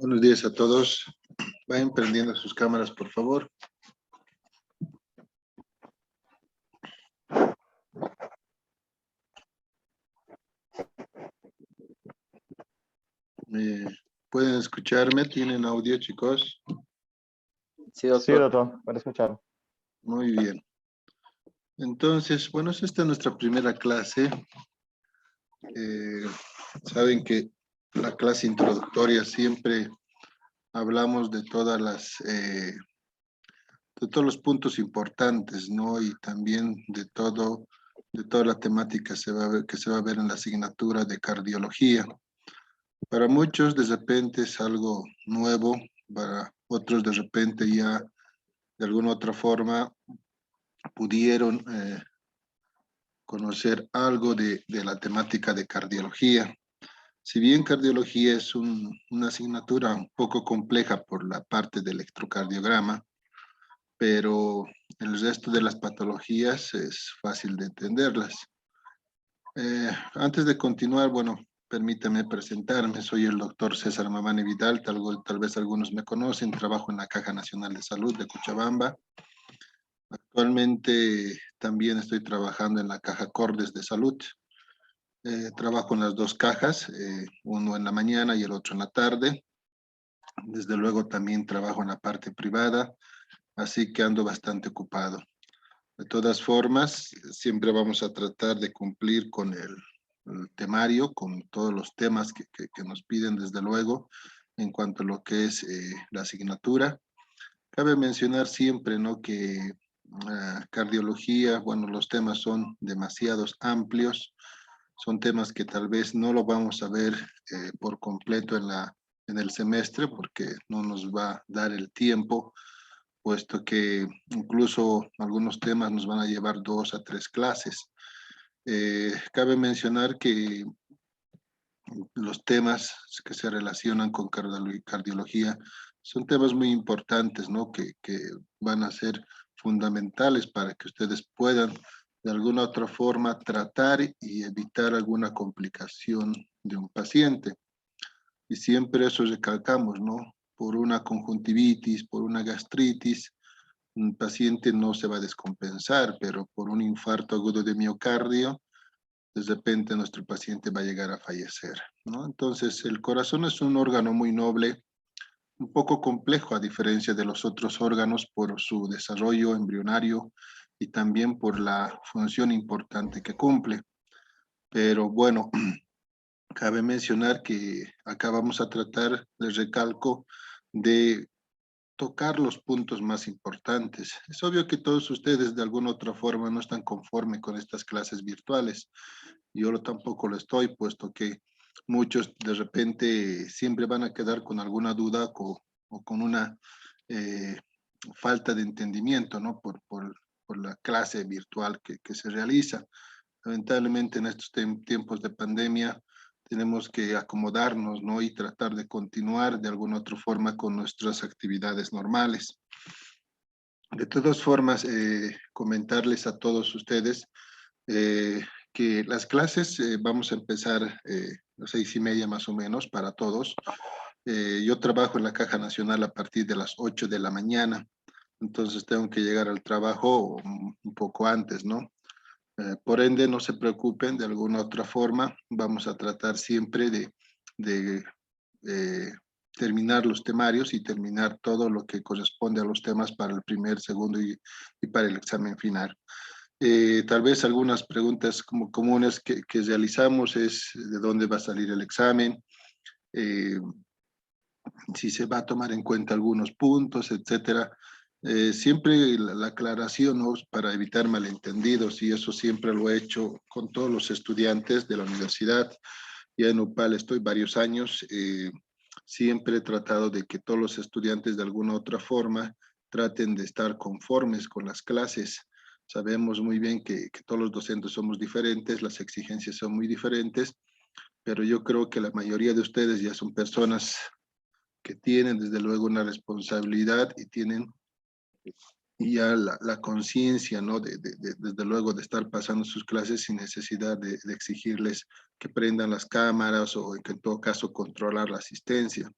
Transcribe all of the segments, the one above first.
Buenos días a todos. Vayan prendiendo sus cámaras, por favor. ¿Pueden escucharme? ¿Tienen audio, chicos? Sí, doctor. Sí, doctor, para escuchar. Muy bien. Entonces, bueno, esta es nuestra primera clase. Saben que la clase introductoria siempre hablamos de todas de todos los puntos importantes, ¿no? Y también de toda la temática que se va a ver en la asignatura de cardiología. Para muchos de repente es algo nuevo, para otros de repente ya de alguna otra forma pudieron conocer algo de la temática de cardiología. Si bien cardiología es una asignatura un poco compleja por la parte del electrocardiograma, pero el resto de las patologías es fácil de entenderlas. Antes de continuar, bueno, permítame presentarme. Soy el doctor César Mamani Vidal, tal vez algunos me conocen. Trabajo en la Caja Nacional de Salud de Cochabamba. Actualmente también estoy trabajando en la Caja Cordes de Salud. Trabajo en las dos cajas, uno en la mañana y el otro en la tarde. Desde luego también trabajo en la parte privada, así que ando bastante ocupado. De todas formas, siempre vamos a tratar de cumplir con el temario, con todos los temas que nos piden, desde luego, en cuanto a lo que es la asignatura. Cabe mencionar siempre, ¿no?, que cardiología, bueno, los temas son demasiados amplios, son temas que tal vez no lo vamos a ver por completo en el semestre, porque no nos va a dar el tiempo, puesto que incluso algunos temas nos van a llevar 2 a 3 clases. Cabe mencionar que los temas que se relacionan con cardiología son temas muy importantes, ¿no? Que van a ser fundamentales para que ustedes puedan de alguna otra forma tratar y evitar alguna complicación de un paciente. Y siempre eso recalcamos, ¿no? Por una conjuntivitis, por una gastritis, un paciente no se va a descompensar, pero por un infarto agudo de miocardio, de repente nuestro paciente va a llegar a fallecer, ¿no? Entonces, el corazón es un órgano muy noble, un poco complejo a diferencia de los otros órganos por su desarrollo embrionario y también por la función importante que cumple. Pero bueno, cabe mencionar que acá vamos a tratar, les recalco, de tocar los puntos más importantes. Es obvio que todos ustedes de alguna otra forma no están conformes con estas clases virtuales. Yo tampoco lo estoy, puesto que muchos de repente siempre van a quedar con alguna duda o con una falta de entendimiento, ¿no? Por la clase virtual que se realiza. Lamentablemente en estos tiempos de pandemia tenemos que acomodarnos, ¿no? Y tratar de continuar de alguna otra forma con nuestras actividades normales. De todas formas, comentarles a todos ustedes que las clases vamos a empezar a las 6:30 más o menos para todos. Yo trabajo en la Caja Nacional a partir de las 8 de la mañana, entonces tengo que llegar al trabajo un poco antes, ¿no? Por ende, no se preocupen, de alguna otra forma vamos a tratar siempre de terminar los temarios y terminar todo lo que corresponde a los temas para el primer, segundo y para el examen final. Tal vez algunas preguntas como comunes que realizamos es de dónde va a salir el examen, si se va a tomar en cuenta algunos puntos, etcétera. Siempre la aclaración, ¿no?, para evitar malentendidos, y eso siempre lo he hecho con todos los estudiantes de la universidad. Ya en UPAL estoy varios años, siempre he tratado de que todos los estudiantes de alguna otra forma traten de estar conformes con las clases. Sabemos muy bien que todos los docentes somos diferentes, las exigencias son muy diferentes, pero yo creo que la mayoría de ustedes ya son personas que tienen desde luego una responsabilidad y tienen ya la conciencia, ¿no?, desde luego de estar pasando sus clases sin necesidad de exigirles que prendan las cámaras o en todo caso controlar la asistencia.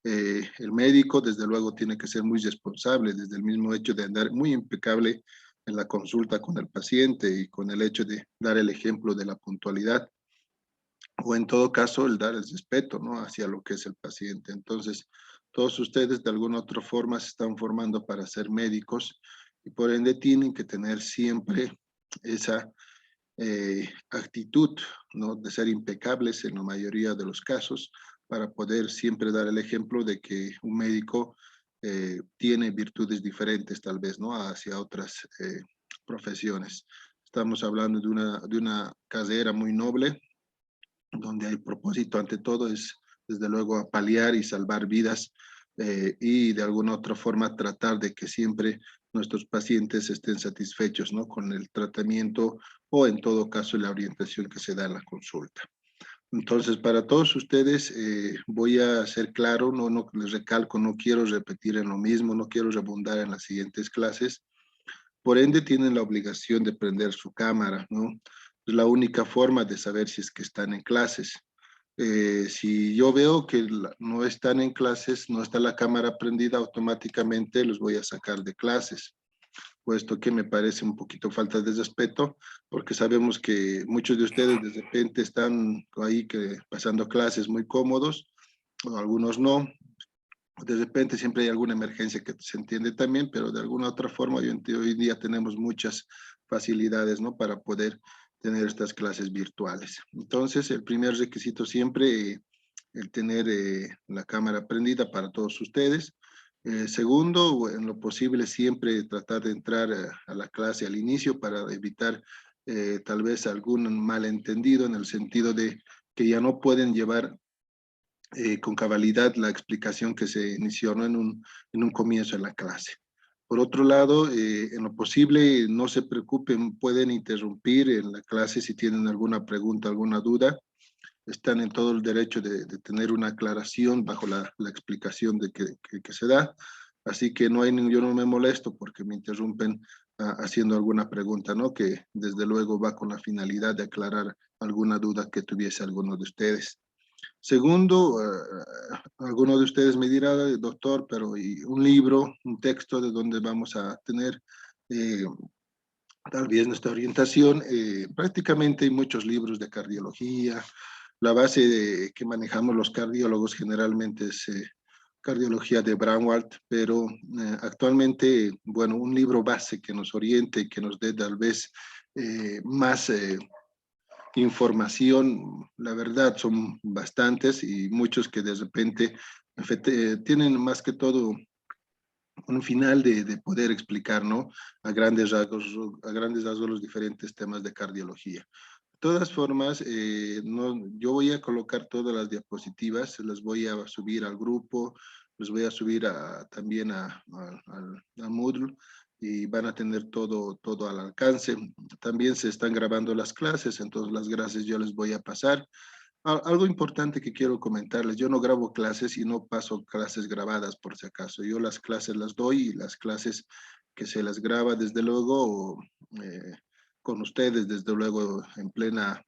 El médico, desde luego, tiene que ser muy responsable, desde el mismo hecho de andar muy impecable en la consulta con el paciente y con el hecho de dar el ejemplo de la puntualidad, o en todo caso el dar el respeto, ¿no?, hacia lo que es el paciente. Entonces, todos ustedes de alguna otra forma se están formando para ser médicos y por ende tienen que tener siempre esa actitud, ¿no?, de ser impecables en la mayoría de los casos para poder siempre dar el ejemplo de que un médico tiene virtudes diferentes tal vez, ¿no?, hacia otras profesiones. Estamos hablando de una carrera muy noble, donde el propósito ante todo es, desde luego, paliar y salvar vidas y de alguna otra forma tratar de que siempre nuestros pacientes estén satisfechos, ¿no?, con el tratamiento o en todo caso la orientación que se da en la consulta. Entonces, para todos ustedes, voy a ser claro, no les recalco, no quiero repetir en lo mismo, no quiero redundar en las siguientes clases. Por ende, tienen la obligación de prender su cámara, ¿no? Es la única forma de saber si es que están en clases. Si yo veo que no están en clases, no está la cámara prendida, automáticamente los voy a sacar de clases, puesto que me parece un poquito falta de respeto, porque sabemos que muchos de ustedes de repente están ahí pasando clases muy cómodos, o algunos no. De repente siempre hay alguna emergencia que se entiende también, pero de alguna otra forma hoy en día tenemos muchas facilidades, ¿no?, para poder tener estas clases virtuales. Entonces, el primer requisito siempre, el tener la cámara prendida para todos ustedes. Segundo, en lo posible siempre tratar de entrar a la clase al inicio para evitar tal vez algún malentendido en el sentido de que ya no pueden llevar con cabalidad la explicación que se inició, ¿no?, en un comienzo de la clase. Por otro lado, en lo posible, no se preocupen, pueden interrumpir en la clase si tienen alguna pregunta, alguna duda. Están en todo el derecho de tener una aclaración bajo la explicación que se da. Así que no hay, yo no me molesto porque me interrumpen haciendo alguna pregunta, ¿no?, que desde luego va con la finalidad de aclarar alguna duda que tuviese alguno de ustedes. Segundo, alguno de ustedes me dirá, doctor, pero ¿y un libro, un texto de donde vamos a tener tal vez nuestra orientación? Prácticamente hay muchos libros de cardiología. La base que manejamos los cardiólogos generalmente es cardiología de Braunwald, pero actualmente, bueno, un libro base que nos oriente y que nos dé tal vez más información, la verdad, son bastantes y muchos que de repente tienen más que todo un final de poder explicar, ¿no?, a grandes rasgos los diferentes temas de cardiología. De todas formas, yo voy a colocar todas las diapositivas, las voy a subir al grupo, los voy a subir también a Moodle y van a tener todo al alcance. También se están grabando las clases, entonces las clases yo les voy a pasar. Algo importante que quiero comentarles, yo no grabo clases y no paso clases grabadas por si acaso. Yo las clases las doy y las clases que se las graba desde luego con ustedes, desde luego en plena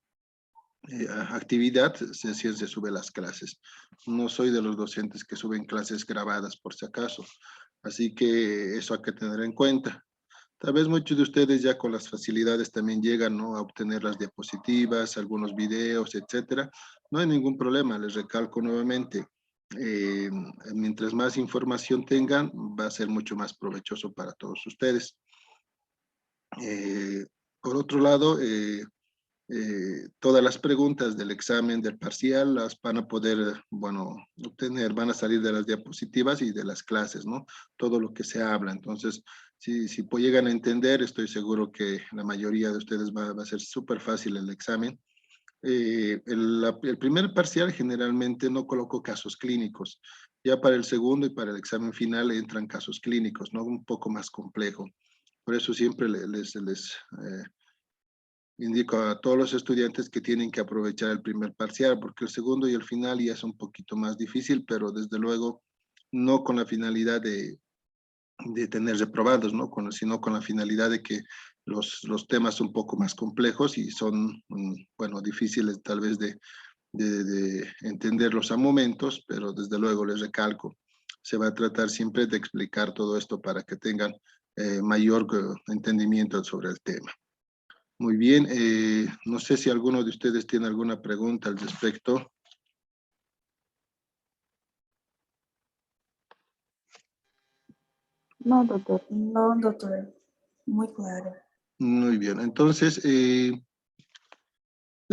actividad, se sube las clases. No soy de los docentes que suben clases grabadas por si acaso. Así que eso hay que tener en cuenta. Tal vez muchos de ustedes ya con las facilidades también llegan, ¿no?, a obtener las diapositivas, algunos videos, etcétera. No hay ningún problema, les recalco nuevamente. eh, Mientras más información tengan, va a ser mucho más provechoso para todos ustedes. Eh, por otro lado, todas las preguntas del examen, del parcial, las van a poder, bueno, obtener, van a salir de las diapositivas y de las clases, ¿no? Todo lo que se habla. Entonces, si llegan a entender, estoy seguro que la mayoría de ustedes va a ser súper fácil el examen. El primer parcial generalmente no coloco casos clínicos. Ya para el segundo y para el examen final entran casos clínicos, ¿no? Un poco más complejo. Por eso siempre les indico a todos los estudiantes que tienen que aprovechar el primer parcial, porque el segundo y el final ya es un poquito más difícil, pero desde luego no con la finalidad de tener reprobados, ¿no? Sino con la finalidad de que los temas son un poco más complejos y son, bueno, difíciles tal vez de entenderlos a momentos, pero desde luego les recalco, se va a tratar siempre de explicar todo esto para que tengan mayor entendimiento sobre el tema. Muy bien, no sé si alguno de ustedes tiene alguna pregunta al respecto. No, doctor. No, doctor. Muy claro. Muy bien, entonces, de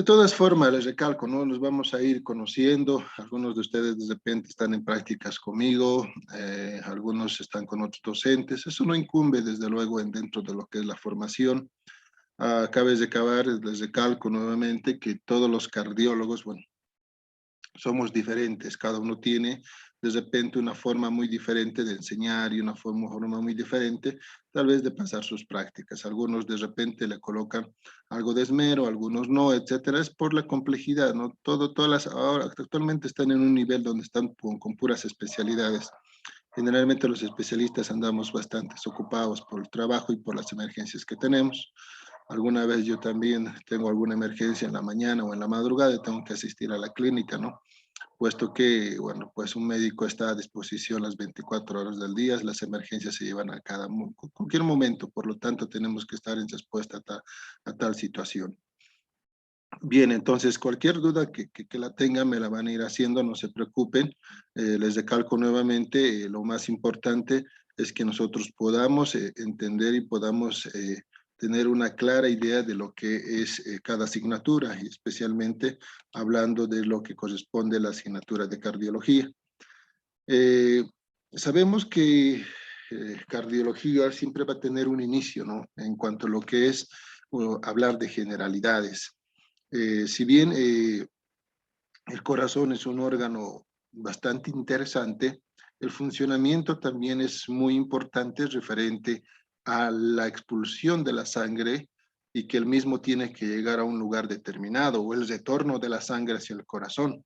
todas formas, les recalco, ¿no? Nos vamos a ir conociendo. Algunos de ustedes de repente están en prácticas conmigo, algunos están con otros docentes. Eso no incumbe, desde luego, dentro de lo que es la formación. Acabes de acabar, les recalco nuevamente que todos los cardiólogos, bueno, somos diferentes, cada uno tiene de repente una forma muy diferente de enseñar y una forma muy diferente tal vez de pasar sus prácticas. Algunos de repente le colocan algo de esmero, algunos no, etcétera. Es por la complejidad, ¿no? Todas las, ahora actualmente están en un nivel donde están con puras especialidades. Generalmente los especialistas andamos bastante ocupados por el trabajo y por las emergencias que tenemos. Alguna vez yo también tengo alguna emergencia en la mañana o en la madrugada y tengo que asistir a la clínica, ¿no? Puesto que, bueno, pues un médico está a disposición las 24 horas del día, las emergencias se llevan a cualquier momento, por lo tanto tenemos que estar en respuesta a tal situación. Bien, entonces cualquier duda que la tengan me la van a ir haciendo, no se preocupen. Les recalco nuevamente, lo más importante es que nosotros podamos entender y podamos tener una clara idea de lo que es cada asignatura, y especialmente hablando de lo que corresponde a la asignatura de cardiología. Sabemos que cardiología siempre va a tener un inicio, ¿no? En cuanto a lo que es hablar de generalidades. Si bien el corazón es un órgano bastante interesante, el funcionamiento también es muy importante referente a la expulsión de la sangre y que el mismo tiene que llegar a un lugar determinado o el retorno de la sangre hacia el corazón.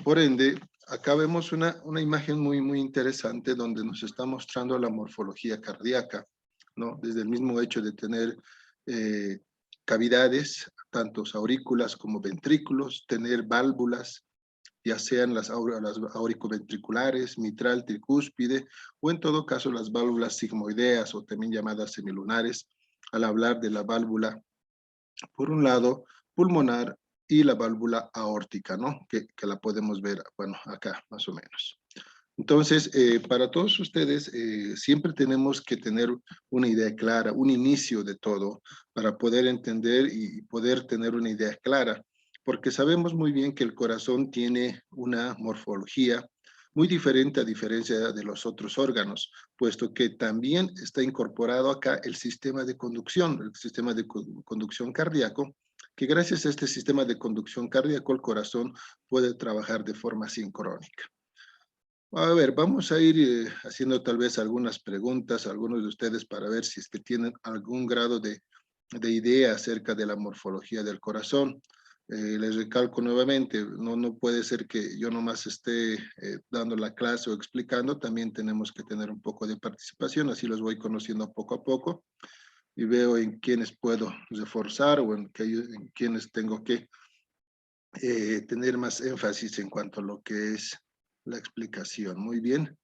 Por ende, acá vemos una imagen muy interesante donde nos está mostrando la morfología cardíaca, ¿no? Desde el mismo hecho de tener cavidades, tanto aurículas como ventrículos, tener válvulas, ya sean las auriculoventriculares, mitral, tricúspide, o en todo caso las válvulas sigmoideas o también llamadas semilunares, al hablar de la válvula, por un lado, pulmonar y la válvula aórtica, ¿no? Que la podemos ver, bueno, acá más o menos. Entonces, para todos ustedes, siempre tenemos que tener una idea clara, un inicio de todo, para poder entender y poder tener una idea clara, porque sabemos muy bien que el corazón tiene una morfología muy diferente a diferencia de los otros órganos, puesto que también está incorporado acá el sistema de conducción, el sistema de conducción cardíaco, que gracias a este sistema de conducción cardíaco el corazón puede trabajar de forma sincrónica. A ver, vamos a ir haciendo tal vez algunas preguntas a algunos de ustedes para ver si es que tienen algún grado de idea acerca de la morfología del corazón. Les recalco nuevamente, no puede ser que yo nomás esté dando la clase o explicando, también tenemos que tener un poco de participación, así los voy conociendo poco a poco y veo en quiénes puedo reforzar o en quiénes tengo que tener más énfasis en cuanto a lo que es la explicación. Muy bien.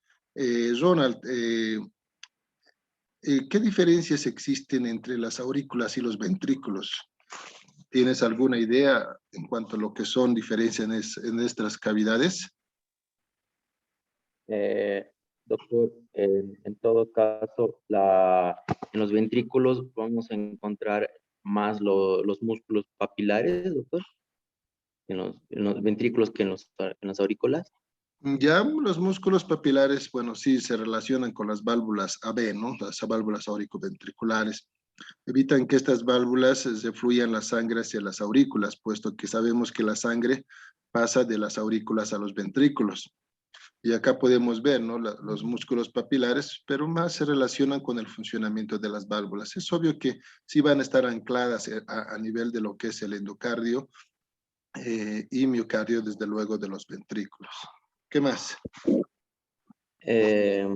Ronald, ¿qué diferencias existen entre las aurículas y los ventrículos? ¿Tienes alguna idea en cuanto a lo que son diferencias en estas cavidades? Doctor, en todo caso, en los ventrículos vamos a encontrar más los músculos papilares, doctor, en los ventrículos que en las aurículas. Ya los músculos papilares, bueno, sí se relacionan con las válvulas AB, ¿no? Las válvulas auriculoventriculares. Evitan que estas válvulas se fluyan la sangre hacia las aurículas, puesto que sabemos que la sangre pasa de las aurículas a los ventrículos. Y acá podemos ver, ¿no? Los músculos papilares, pero más se relacionan con el funcionamiento de las válvulas. Es obvio que sí van a estar ancladas a nivel de lo que es el endocardio y miocardio, desde luego, de los ventrículos. ¿Qué más? Eh,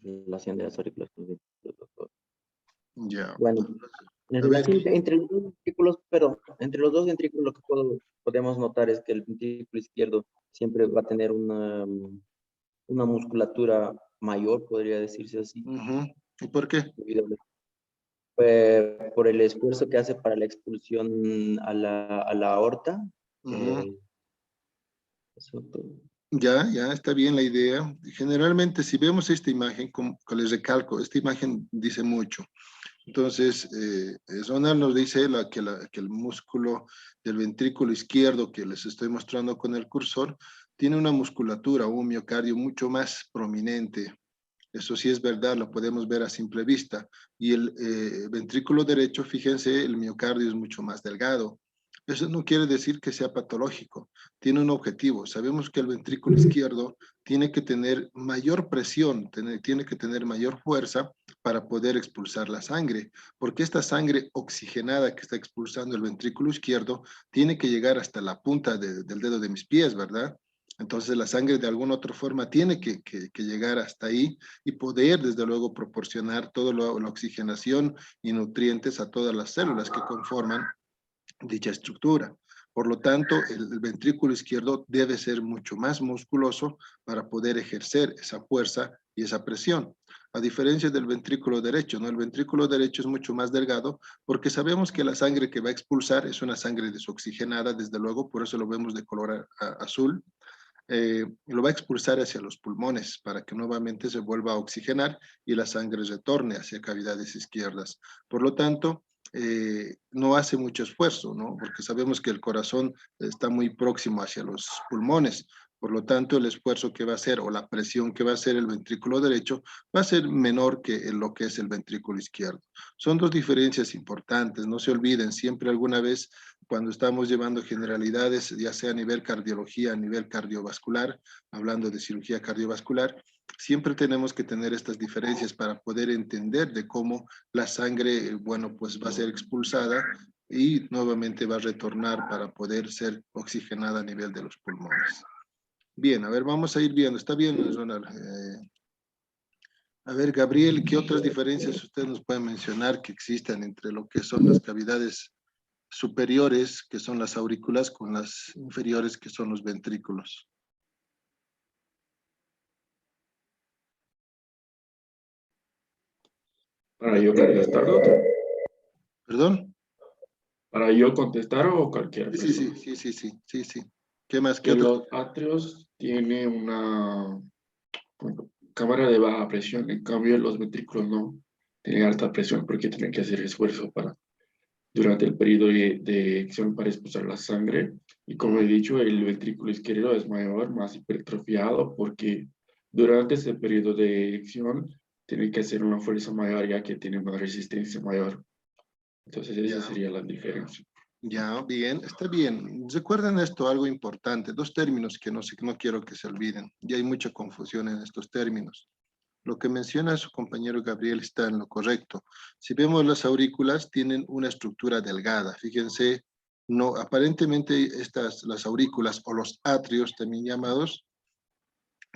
Relación de las aurículas con los ventrículos, doctor. Ya. Bueno, en A ver, relación entre los dos ventrículos, entre los dos ventrículos lo que podemos notar es que el ventrículo izquierdo siempre va a tener una musculatura mayor, podría decirse así, ujú. ¿Y por qué? debido por el esfuerzo que hace para la expulsión a la aorta. Ujú. eh, eso todo. Ya, está bien la idea. Generalmente, si vemos esta imagen, como que les recalco, esta imagen dice mucho. Entonces, Ronald nos dice que el músculo del ventrículo izquierdo que les estoy mostrando con el cursor tiene una musculatura, un miocardio mucho más prominente. Eso sí es verdad, lo podemos ver a simple vista. Y el ventrículo derecho, fíjense, el miocardio es mucho más delgado. Eso no quiere decir que sea patológico, tiene un objetivo. Sabemos que el ventrículo izquierdo tiene que tener mayor presión, tiene que tener mayor fuerza para poder expulsar la sangre, porque esta sangre oxigenada que está expulsando el ventrículo izquierdo tiene que llegar hasta la punta del dedo de mis pies, ¿verdad? Entonces la sangre de alguna otra forma tiene que llegar hasta ahí y poder desde luego proporcionar toda la oxigenación y nutrientes a todas las células que conforman dicha estructura. Por lo tanto, el ventrículo izquierdo debe ser mucho más musculoso para poder ejercer esa fuerza y esa presión. A diferencia del ventrículo derecho, ¿no? El ventrículo derecho es mucho más delgado porque sabemos que la sangre que va a expulsar es una sangre desoxigenada, desde luego, por eso lo vemos de color azul. Lo va a expulsar hacia los pulmones para que nuevamente se vuelva a oxigenar y la sangre retorne hacia cavidades izquierdas. Por lo tanto, no hace mucho esfuerzo, ¿no? Porque sabemos que el corazón está muy próximo hacia los pulmones. Por lo tanto, el esfuerzo que va a hacer o la presión que va a hacer el ventrículo derecho va a ser menor que lo que es el ventrículo izquierdo. Son dos diferencias importantes. No se olviden, siempre alguna vez cuando estamos llevando generalidades, ya sea a nivel cardiología, a nivel cardiovascular, hablando de cirugía cardiovascular, siempre tenemos que tener estas diferencias para poder entender de cómo la sangre, bueno, pues va a ser expulsada y nuevamente va a retornar para poder ser oxigenada a nivel de los pulmones. Bien, a ver, vamos a ir viendo. Está bien, Ronald. A ver, Gabriel, ¿qué otras diferencias usted nos puede mencionar que existan entre lo que son las cavidades superiores, que son las aurículas, con las inferiores, que son los ventrículos? Para yo contestar, doctor. ¿Perdón? Para yo contestar o cualquier Sí, persona. sí. ¿Qué más? ¿Qué Que otro? los atrios tiene una cámara de baja presión, en cambio los ventrículos no tienen alta presión porque tienen que hacer esfuerzo durante el periodo de acción para expulsar la sangre. Y como he dicho, el ventrículo izquierdo es mayor, más hipertrofiado, porque durante ese periodo de acción tiene que hacer una fuerza mayor ya que tiene una resistencia mayor. Entonces esa Ya, sería la diferencia. ya, bien, está bien. Recuerden esto, algo importante, dos términos que no quiero que se olviden. Ya hay mucha confusión en estos términos. Lo que menciona su compañero Gabriel está en lo correcto. Si vemos las aurículas, tienen una estructura delgada. Fíjense, no, aparentemente las aurículas o los atrios también llamados,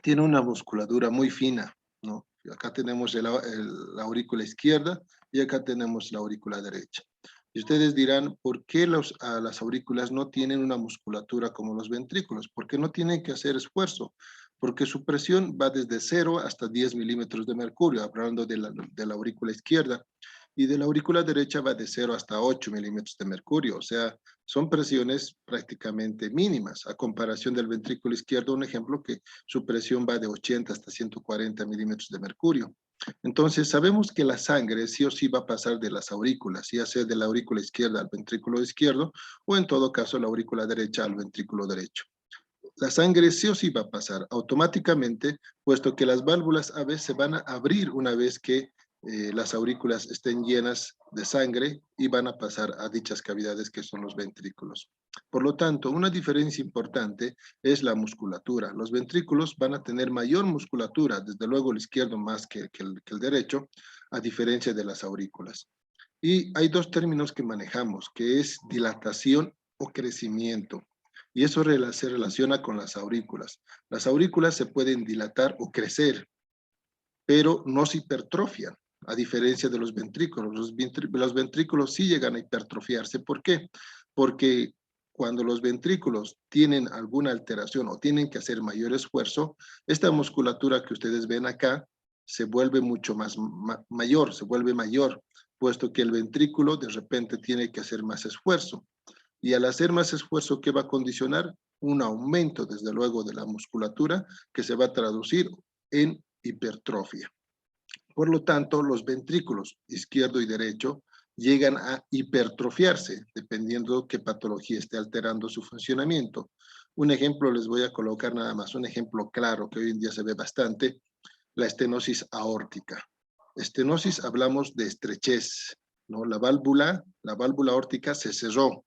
tienen una musculatura muy fina, ¿no? Acá tenemos la aurícula izquierda y acá tenemos la aurícula derecha. Y ustedes dirán, ¿por qué las aurículas no tienen una musculatura como los ventrículos? Porque no tienen que hacer esfuerzo, porque su presión va desde 0 hasta 10 milímetros de mercurio, hablando de la aurícula izquierda, y de la aurícula derecha va de 0 hasta 8 milímetros de mercurio, o sea, son presiones prácticamente mínimas, a comparación del ventrículo izquierdo, un ejemplo que su presión va de 80 hasta 140 milímetros de mercurio. Entonces, sabemos que la sangre sí o sí va a pasar de las aurículas, ya sea de la aurícula izquierda al ventrículo izquierdo, o en todo caso la aurícula derecha al ventrículo derecho. La sangre sí o sí va a pasar automáticamente, puesto que las válvulas a veces se van a abrir una vez que las aurículas estén llenas de sangre y van a pasar a dichas cavidades que son los ventrículos. Por lo tanto, una diferencia importante es la musculatura. Los ventrículos van a tener mayor musculatura, desde luego el izquierdo más que el derecho, a diferencia de las aurículas. Y hay dos términos que manejamos, que es dilatación o crecimiento. Y eso se relaciona con las aurículas. Las aurículas se pueden dilatar o crecer, pero no se hipertrofian. a diferencia de los ventrículos. Los ventrículos sí llegan a hipertrofiarse. ¿Por qué? Porque cuando los ventrículos tienen alguna alteración o tienen que hacer mayor esfuerzo, esta musculatura que ustedes ven acá se vuelve mucho más mayor, se vuelve mayor, puesto que el ventrículo de repente tiene que hacer más esfuerzo. Y al hacer más esfuerzo, ¿qué va a condicionar? Un aumento, desde luego, de la musculatura que se va a traducir en hipertrofia. Por lo tanto, los ventrículos izquierdo y derecho llegan a hipertrofiarse, dependiendo qué patología esté alterando su funcionamiento. Un ejemplo les voy a colocar nada más, un ejemplo claro que hoy en día se ve bastante, la estenosis aórtica. Estenosis, hablamos de estrechez, ¿no? La válvula aórtica se cerró.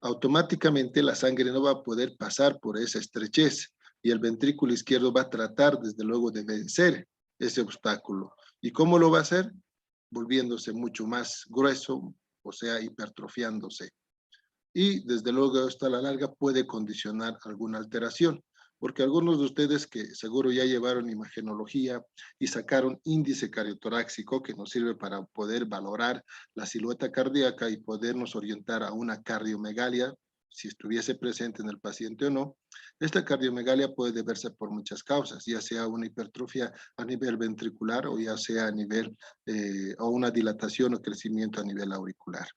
Automáticamente la sangre no va a poder pasar por esa estrechez y el ventrículo izquierdo va a tratar, desde luego, de vencer ese obstáculo. ¿Y cómo lo va a hacer? Volviéndose mucho más grueso, o sea, hipertrofiándose. Y desde luego esto a la larga puede condicionar alguna alteración, porque algunos de ustedes que seguro ya llevaron imagenología y sacaron índice cardiotorácico que nos sirve para poder valorar la silueta cardíaca y podernos orientar a una cardiomegalia, si estuviese presente en el paciente o no. Esta cardiomegalia puede deberse por muchas causas, ya sea una hipertrofia a nivel ventricular o ya sea a nivel o una dilatación o crecimiento a nivel auricular.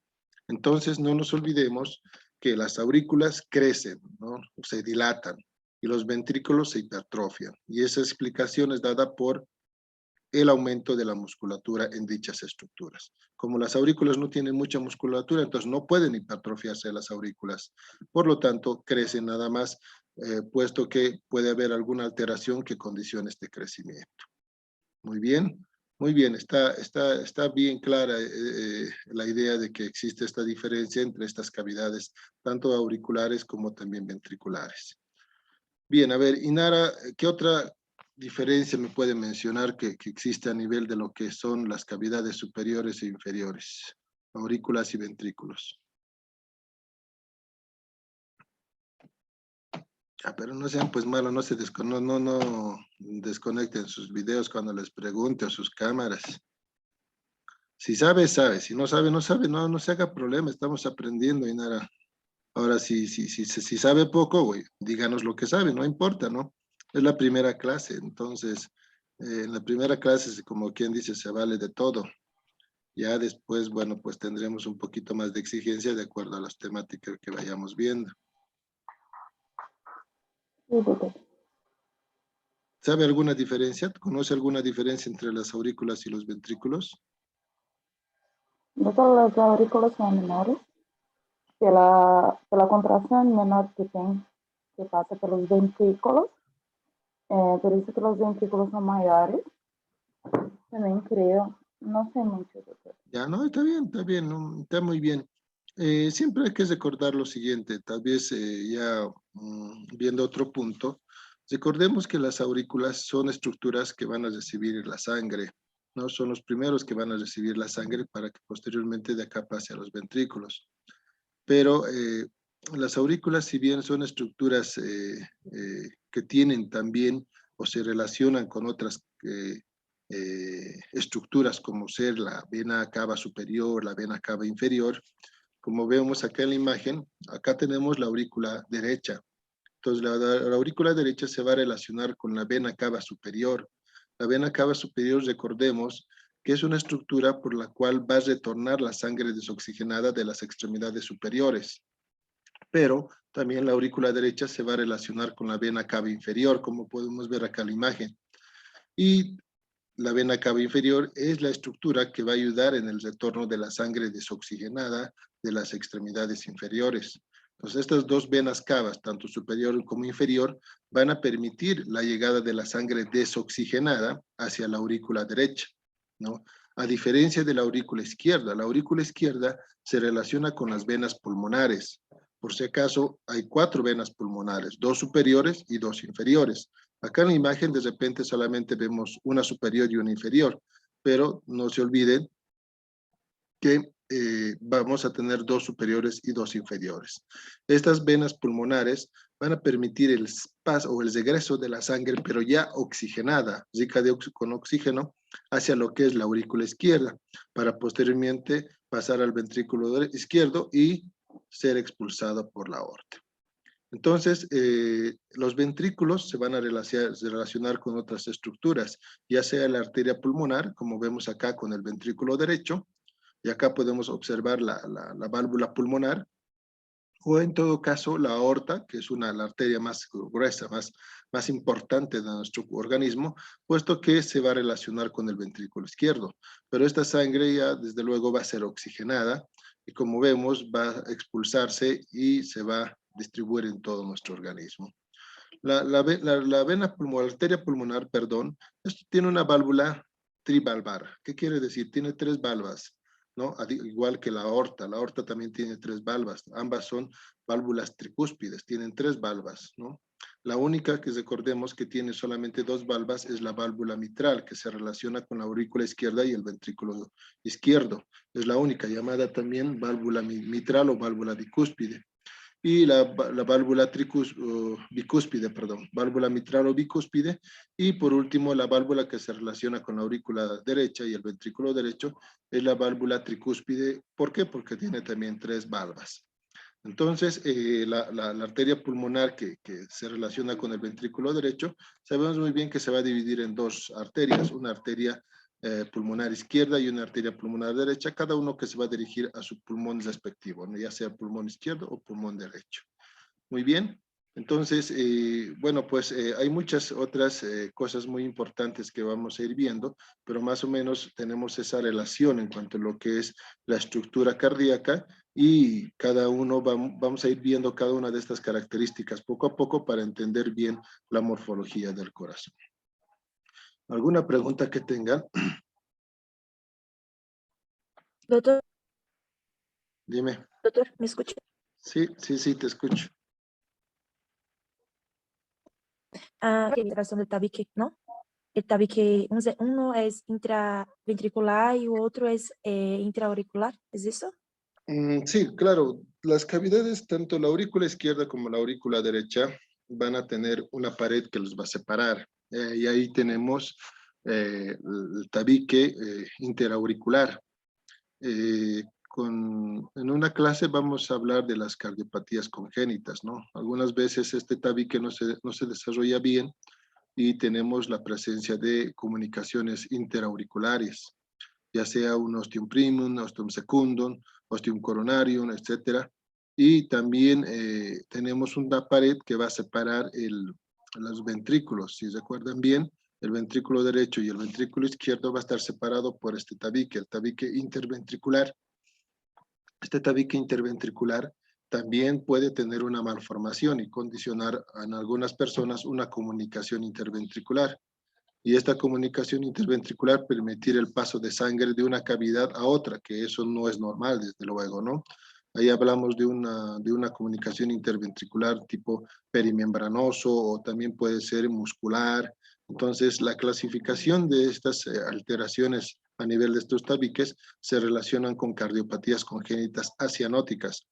Entonces, no nos olvidemos que las aurículas crecen, ¿no? Se dilatan y los ventrículos se hipertrofian. Y esa explicación es dada por el aumento de la musculatura en dichas estructuras. Como las aurículas no tienen mucha musculatura, entonces no pueden hipertrofiarse las aurículas. Por lo tanto, crecen nada más, puesto que puede haber alguna alteración que condicione este crecimiento. Muy bien. Muy bien, está bien clara la idea de que existe esta diferencia entre estas cavidades, tanto auriculares como también ventriculares. Bien, a ver, Inara, ¿qué otra diferencia me puede mencionar que existe a nivel de lo que son las cavidades superiores e inferiores, aurículas y ventrículos? Pero no sean pues malos, no desconecten sus videos cuando les pregunte o sus cámaras. Si sabe, sabe. Si no sabe, no sabe. No se haga problema. Estamos aprendiendo, Inara. Ahora, si sabe poco, güey, díganos lo que sabe. No importa, ¿no? Es la primera clase. Entonces, en la primera clase, como quien dice, se vale de todo. Ya después, bueno, pues tendremos un poquito más de exigencia de acuerdo a las temáticas que vayamos viendo. ¿Sabe alguna diferencia? ¿Conoce alguna diferencia entre las aurículas y los ventrículos? Las aurículas son menores, pela contração menor que passa pelos ventrículos, por isso que os ventrículos são maiores. Também creio, não sei muito, doutor. Ya, no, está bien, no, está muy bien. Siempre hay que recordar lo siguiente, tal vez ya viendo otro punto, recordemos que las aurículas son estructuras que van a recibir la sangre, ¿no? Son los primeros que van a recibir la sangre para que posteriormente de acá pase a los ventrículos. Pero las aurículas, si bien son estructuras que tienen también o se relacionan con otras estructuras como ser la vena cava superior, la vena cava inferior, como vemos acá en la imagen, acá tenemos la aurícula derecha. Entonces la aurícula derecha se va a relacionar con la vena cava superior. La vena cava superior, recordemos, que es una estructura por la cual va a retornar la sangre desoxigenada de las extremidades superiores. Pero también la aurícula derecha se va a relacionar con la vena cava inferior, como podemos ver acá en la imagen. Y la vena cava inferior es la estructura que va a ayudar en el retorno de la sangre desoxigenada de las extremidades inferiores. Entonces, estas dos venas cavas, tanto superior como inferior, van a permitir la llegada de la sangre desoxigenada hacia la aurícula derecha, ¿no? A diferencia de la aurícula izquierda se relaciona con las venas pulmonares. Por si acaso, hay 4 venas pulmonares, 2 superiores y 2 inferiores. Acá en la imagen de repente solamente vemos una superior y una inferior, pero no se olviden que vamos a tener 2 superiores y 2 inferiores. Estas venas pulmonares van a permitir el paso o el regreso de la sangre, pero ya oxigenada, rica con oxígeno, hacia lo que es la aurícula izquierda, para posteriormente pasar al ventrículo izquierdo y ser expulsado por la aorta. Entonces, los ventrículos se van a relacionar con otras estructuras, ya sea la arteria pulmonar, como vemos acá con el ventrículo derecho, y acá podemos observar la válvula pulmonar, o en todo caso la aorta, que es la arteria más gruesa, más importante de nuestro organismo, puesto que se va a relacionar con el ventrículo izquierdo. Pero esta sangre ya desde luego va a ser oxigenada y como vemos va a expulsarse y se va a distribuir en todo nuestro organismo. La vena pulmonar, la arteria pulmonar, perdón, esto tiene una válvula trivalvar. ¿Qué quiere decir? Tiene 3 valvas, ¿no? Igual que la aorta también tiene 3 valvas. Ambas son válvulas tricúspides, tienen 3 valvas, ¿no? La única que recordemos que tiene solamente 2 valvas es la válvula mitral, que se relaciona con la aurícula izquierda y el ventrículo izquierdo. Es la única, llamada también válvula mitral o válvula bicúspide. Y la válvula bicúspide, perdón, válvula mitral o bicúspide, y por último la válvula que se relaciona con la aurícula derecha y el ventrículo derecho es la válvula tricúspide. ¿Por qué? Porque tiene también 3 valvas. Entonces, la arteria pulmonar que se relaciona con el ventrículo derecho, sabemos muy bien que se va a dividir en 2 arterias, una arteria pulmonar izquierda y una arteria pulmonar derecha, cada uno que se va a dirigir a su pulmón respectivo, ¿no? Ya sea pulmón izquierdo o pulmón derecho. Muy bien. Entonces, bueno, pues hay muchas otras cosas muy importantes que vamos a ir viendo, pero más o menos tenemos esa relación en cuanto a lo que es la estructura cardíaca y cada uno vamos a ir viendo cada una de estas características poco a poco para entender bien la morfología del corazón. ¿Alguna pregunta que tengan? Doutor, Dime. ¿me escucha? Sí, te escucho. Ah, la razón del tabique, ¿no? El tabique, uno es intraventricular y otro es intraauricular, ¿es eso? Sí, claro. Las cavidades, tanto la aurícula izquierda como la aurícula derecha, van a tener una pared que los va a separar. Y ahí tenemos el tabique interauricular. En una clase vamos a hablar de las cardiopatías congénitas, ¿no? Algunas veces este tabique no se desarrolla bien y tenemos la presencia de comunicaciones interauriculares, ya sea un ostium primum, ostium secundum, ostium coronarium, etcétera. Y también tenemos una pared que va a separar los ventrículos. Si recuerdan bien, el ventrículo derecho y el ventrículo izquierdo va a estar separado por este tabique, el tabique interventricular. Este tabique interventricular también puede tener una malformación y condicionar en algunas personas una comunicación interventricular. Y esta comunicación interventricular permitir el paso de sangre de una cavidad a otra, que eso no es normal, desde luego, ¿no? Ahí hablamos de una comunicación interventricular tipo perimembranoso o también puede ser muscular. Entonces, la clasificación de estas alteraciones a nivel de estos tabiques se relacionan con cardiopatías congénitas acianóticas.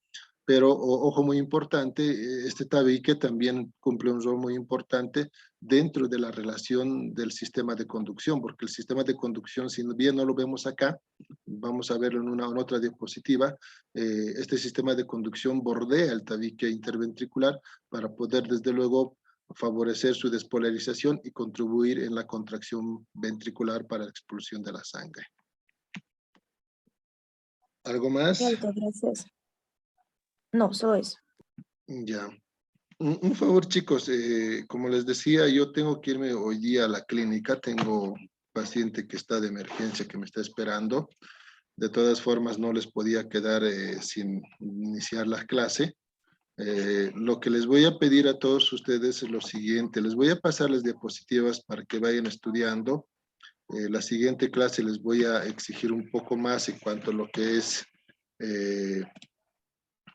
Pero, ojo muy importante, este tabique también cumple un rol muy importante dentro de la relación del sistema de conducción, porque el sistema de conducción, si bien no lo vemos acá, vamos a verlo en otra diapositiva, este sistema de conducción bordea el tabique interventricular para poder, desde luego, favorecer su despolarización y contribuir en la contracción ventricular para la expulsión de la sangre. ¿Algo más? Doctor, gracias. No, solo eso. Ya. Un favor, chicos, como les decía, yo tengo que irme hoy día a la clínica, tengo un paciente que está de emergencia que me está esperando. De todas formas, no les podía quedar sin iniciar la clase. Lo que les voy a pedir a todos ustedes es lo siguiente, les voy a pasar las diapositivas para que vayan estudiando. La siguiente clase les voy a exigir un poco más en cuanto a lo que es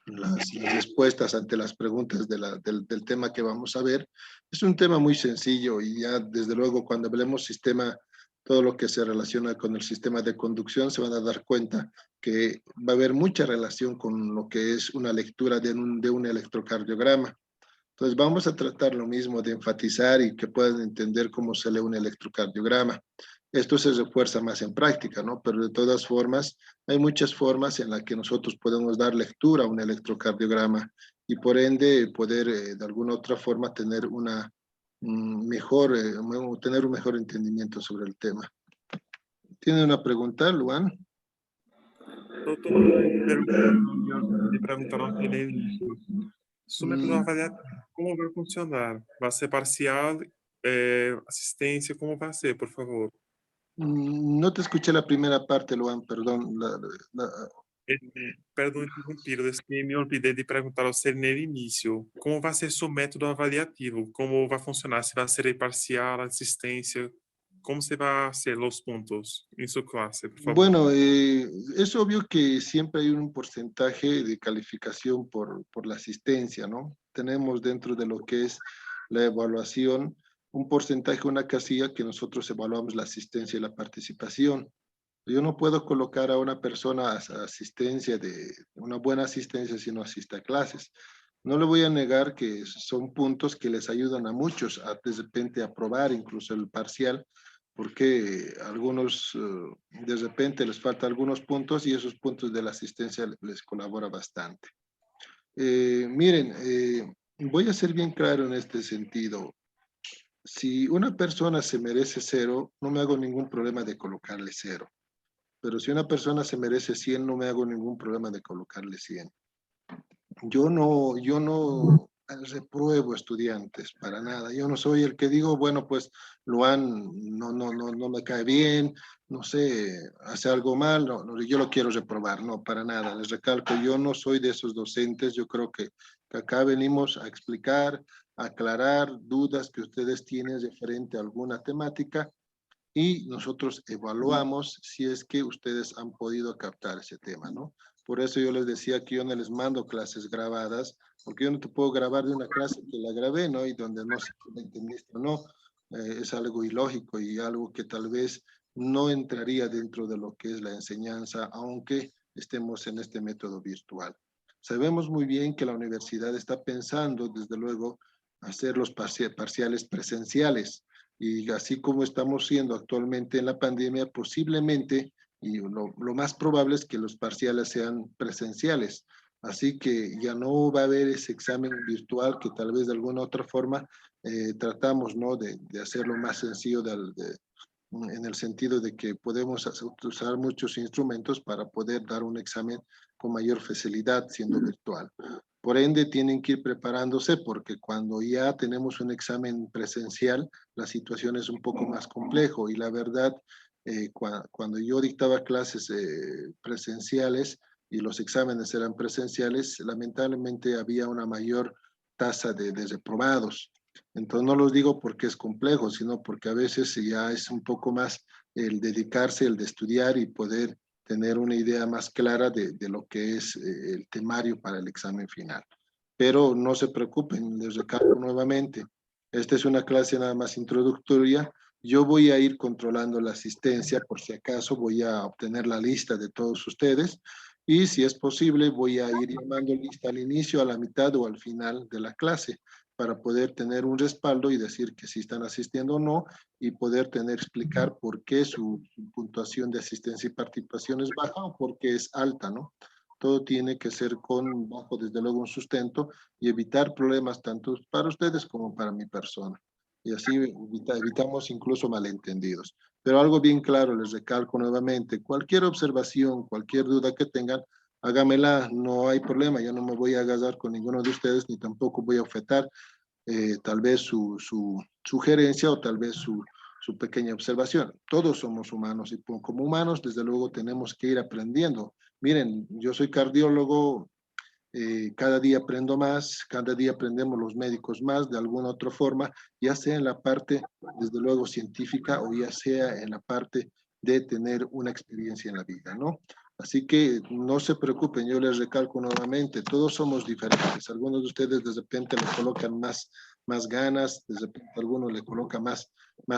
las respuestas ante las preguntas del tema que vamos a ver. Es un tema muy sencillo y ya desde luego cuando hablemos sistema, todo lo que se relaciona con el sistema de conducción se van a dar cuenta que va a haber mucha relación con lo que es una lectura de un electrocardiograma. Entonces vamos a tratar lo mismo de enfatizar y que puedan entender cómo se lee un electrocardiograma. esto se refuerza más en práctica, ¿no? Pero de todas formas, hay muchas formas en las que nosotros podemos dar lectura a un electrocardiograma y por ende poder de alguna otra forma tener una tener un mejor entendimiento sobre el tema. ¿Tiene una pregunta, Luan? Doutor, eu queria perguntar ao início. Sobre o método avaliativo, como vai funcionar? Vai ser parcial, assistência, como vai ser, por favor? No te escuché la primera parte, Luan, perdón. Perdão interromper, me olvidei de perguntar ao senhor no início. Como vai ser seu método avaliativo? Como vai funcionar? Se vai ser parcial, assistência? Como se va a hacer los puntos en su clase, por favor? Bueno, es obvio que siempre hay un porcentaje de calificación por la asistencia, ¿no? Tenemos dentro de lo que es la evaluación un porcentaje, una casilla que nosotros evaluamos la asistencia y la participación. Yo no puedo colocar a una persona a asistencia una buena asistencia si no asiste a clases. No le voy a negar que son puntos que les ayudan a muchos a de repente aprobar incluso el parcial, porque algunos de repente les falta algunos puntos y esos puntos de la asistencia les colabora bastante. Miren, voy a ser bien claro en este sentido. Si una persona se merece 0, no me hago ningún problema de colocarle 0. Pero si una persona se merece 100, no me hago ningún problema de colocarle 100. Yo no repruebo estudiantes para nada. Yo no soy el que digo, bueno, pues Luan no me cae bien, no sé, hace algo mal, yo lo quiero reprobar, no, para nada. Les recalco, yo no soy de esos docentes, yo creo que acá venimos a explicar, a aclarar dudas que ustedes tienen referente a alguna temática y nosotros evaluamos si es que ustedes han podido captar ese tema, ¿no? Por eso yo les decía que yo no les mando clases grabadas, porque yo no te puedo grabar de una clase que la grabé, ¿no? Y donde no sé si la entendiste o no, es algo ilógico y algo que tal vez no entraría dentro de lo que es la enseñanza, aunque estemos en este método virtual. Sabemos muy bien que la universidad está pensando, desde luego, hacer los parciales presenciales, y así como estamos siendo actualmente en la pandemia, posiblemente, y lo más probable es que los parciales sean presenciales. Así que ya no va a haber ese examen virtual que tal vez de alguna otra forma tratamos, ¿no? de hacerlo más sencillo en el sentido de que podemos usar muchos instrumentos para poder dar un examen con mayor facilidad siendo virtual. Por ende, tienen que ir preparándose porque cuando ya tenemos un examen presencial, la situación es un poco más complejo y la verdad, cuando yo dictaba clases presenciales y los exámenes eran presenciales, lamentablemente había una mayor tasa de reprobados. Entonces no los digo porque es complejo, sino porque a veces ya es un poco más el dedicarse, el de estudiar y poder tener una idea más clara de lo que es el temario para el examen final. Pero no se preocupen, les recalco nuevamente, esta es una clase nada más introductoria. Yo voy a ir controlando la asistencia, por si acaso voy a obtener la lista de todos ustedes y si es posible voy a ir llamando lista al inicio, a la mitad o al final de la clase para poder tener un respaldo y decir que si están asistiendo o no y poder explicar por qué su puntuación de asistencia y participación es baja o por qué es alta, ¿no? Todo tiene que ser bajo, desde luego, un sustento y evitar problemas tanto para ustedes como para mi persona. Y así evitamos incluso malentendidos. Pero algo bien claro, les recalco nuevamente, cualquier observación, cualquier duda que tengan, hágamela, no hay problema, yo no me voy a agarrar con ninguno de ustedes, ni tampoco voy a objetar tal vez su sugerencia o tal vez su pequeña observación. Todos somos humanos y como humanos, desde luego, tenemos que ir aprendiendo. Miren, yo soy cardiólogo, cada día aprendo más, cada día aprendemos los médicos más de alguna otra forma, ya sea en la parte, desde luego, científica o ya sea en la parte de tener una experiencia en la vida, ¿no? Así que no se preocupen, yo les recalco nuevamente, todos somos diferentes. Algunos de ustedes de repente le colocan más ganas, de repente algunos le coloca más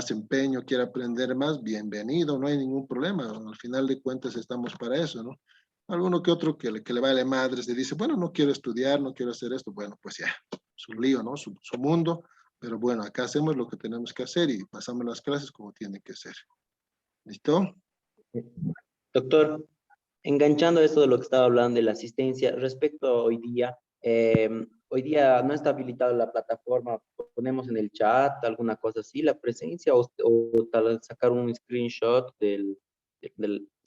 empeño, quiere aprender más, bienvenido, no hay ningún problema. Al final de cuentas estamos para eso, ¿no? Alguno que otro que le vale madres, se dice, bueno, no quiero estudiar, no quiero hacer esto. Bueno, pues ya, su lío, ¿no? Su mundo. Pero bueno, acá hacemos lo que tenemos que hacer y pasamos las clases como tienen que ser. ¿Listo? Doctor, enganchando esto de lo que estaba hablando de la asistencia, respecto a hoy día no está habilitada la plataforma, ponemos en el chat alguna cosa así, la presencia o tal vez sacar un screenshot o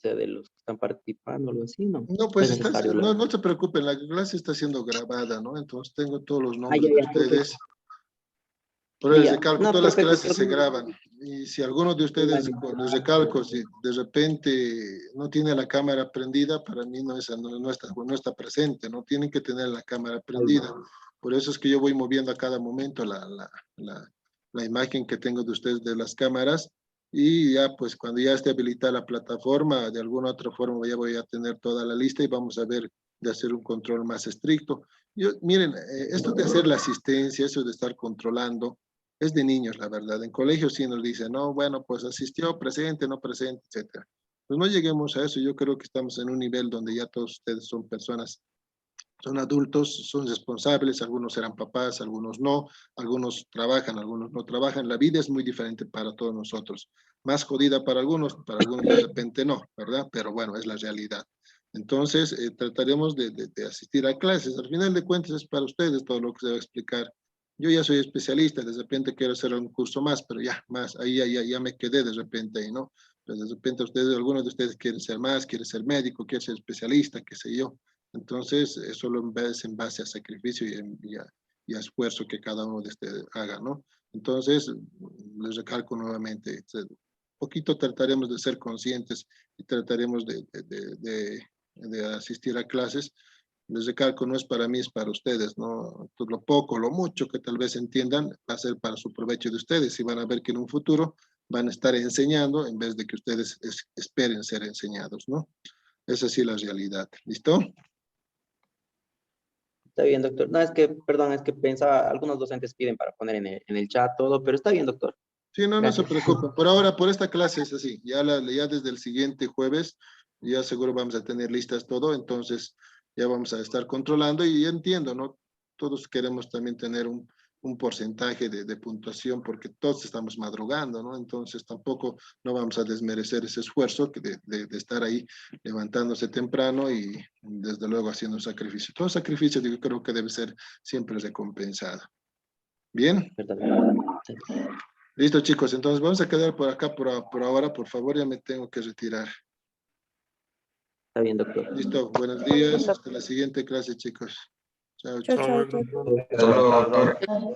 sea, de los que están participando, algo así, ¿no? No, pues No es necesario. no se preocupen, la clase está siendo grabada, ¿no? Entonces tengo todos los Ah, nombres ya, de ya, perfecto. ustedes. Por el Ya, recalco, no, todas las perfecto, clases se graban. Y si alguno de ustedes, con los recalcos, si de repente no tiene la cámara prendida, para mí no está presente, no tienen que tener la cámara prendida. Por eso es que yo voy moviendo a cada momento la imagen que tengo de ustedes de las cámaras. Y ya, pues, cuando ya esté habilitada la plataforma, de alguna otra forma ya voy a tener toda la lista y vamos a ver de hacer un control más estricto. Miren, esto de hacer la asistencia, eso de estar controlando, es de niños, la verdad. En colegio sí nos dicen, no, bueno, pues asistió, presente, no presente, etcétera. Pues no lleguemos a eso. Yo creo que estamos en un nivel donde ya todos ustedes son personas, son adultos, son responsables, algunos serán papás, algunos no, algunos trabajan, algunos no trabajan. La vida es muy diferente para todos nosotros. Más jodida para algunos de repente no, ¿verdad? Pero bueno, es la realidad. Entonces, trataremos de asistir a clases. Al final de cuentas es para ustedes todo lo que se va a explicar. Yo ya soy especialista, de repente quiero hacer un curso más, pero ya, más, ahí ya me quedé de repente ahí, ¿no? Pero de repente algunos de ustedes quieren ser más, quieren ser médico, quieren ser especialista, qué sé yo. Entonces, eso es en base a sacrificio y a esfuerzo que cada uno de ustedes haga, ¿no? Entonces, les recalco nuevamente, poquito trataremos de ser conscientes y trataremos de asistir a clases. Les recalco, no es para mí, es para ustedes, ¿no? Pues lo poco, lo mucho que tal vez entiendan va a ser para su provecho de ustedes y van a ver que en un futuro van a estar enseñando en vez de que ustedes esperen ser enseñados, ¿no? Esa sí es la realidad. ¿Listo? Está bien, doctor. No, es que, perdón, es que pensaba, algunos docentes piden para poner en el chat todo, pero está bien, doctor. Sí, no se Gracias. preocupen. Por ahora, por esta clase es así. Ya desde el siguiente jueves, ya seguro vamos a tener listas todo, entonces ya vamos a estar controlando y entiendo, ¿no? Todos queremos también tener un porcentaje de puntuación porque todos estamos madrugando, ¿no? Entonces tampoco no vamos a desmerecer ese esfuerzo de estar ahí levantándose temprano y desde luego haciendo un sacrificio. Todo sacrificio yo creo que debe ser siempre recompensado. ¿Bien? ¿Verdad? Sí. Listo, chicos. Entonces vamos a quedar por acá por ahora. Por favor, ya me tengo que retirar. Está bien, doctor. Listo. Buenos días. Hasta la siguiente clase, chicos. Chao, Chao, chao. chao. Chao. Hasta luego, doctor. Chao.